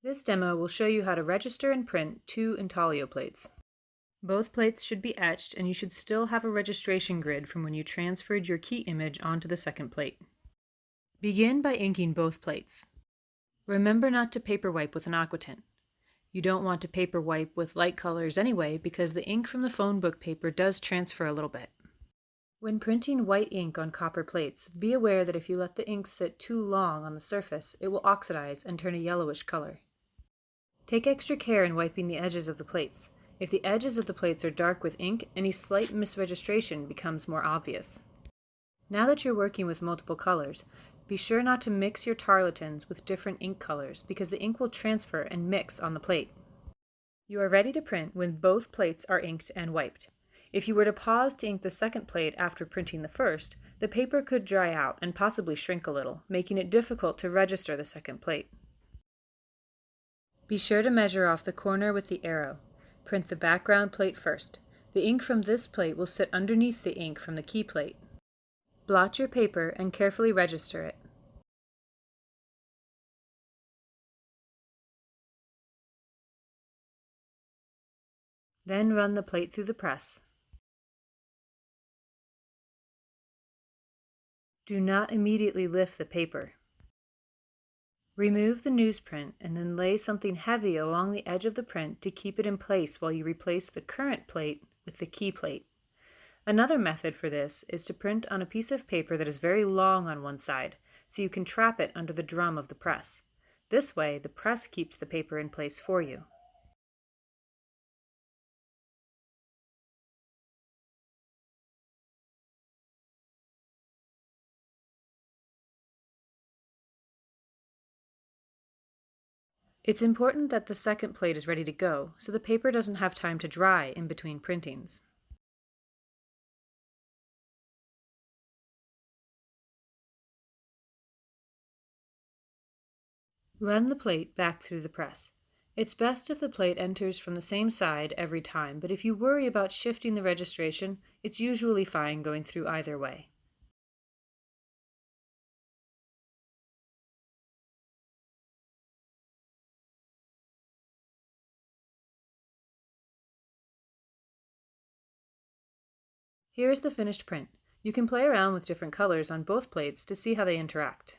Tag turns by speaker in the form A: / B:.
A: This demo will show you how to register and print two Intaglio plates. Both plates should be etched, and you should still have a registration grid from when you transferred your key image onto the second plate. Begin by inking both plates. Remember not to paper wipe with an aqua tint. You don't want to paper wipe with light colors anyway because the ink from the phone book paper does transfer a little bit. When printing white ink on copper plates, be aware that if you let the ink sit too long on the surface, it will oxidize and turn a yellowish color. Take extra care in wiping the edges of the plates. If the edges of the plates are dark with ink, any slight misregistration becomes more obvious. Now that you're working with multiple colors, be sure not to mix your tarlatans with different ink colors because the ink will transfer and mix on the plate. You are ready to print when both plates are inked and wiped. If you were to pause to ink the second plate after printing the first, the paper could dry out and possibly shrink a little, making it difficult to register the second plate. Be sure to measure off the corner with the arrow. Print the background plate first. The ink from this plate will sit underneath the ink from the key plate. Blot your paper and carefully register it. Then run the plate through the press. Do not immediately lift the paper. Remove the newsprint and then lay something heavy along the edge of the print to keep it in place while you replace the current plate with the key plate. Another method for this is to print on a piece of paper that is very long on one side, so you can trap it under the drum of the press. This way, the press keeps the paper in place for you. It's important that the second plate is ready to go, so the paper doesn't have time to dry in between printings. Run the plate back through the press. It's best if the plate enters from the same side every time, but if you worry about shifting the registration, it's usually fine going through either way. Here's the finished print. You can play around with different colors on both plates to see how they interact.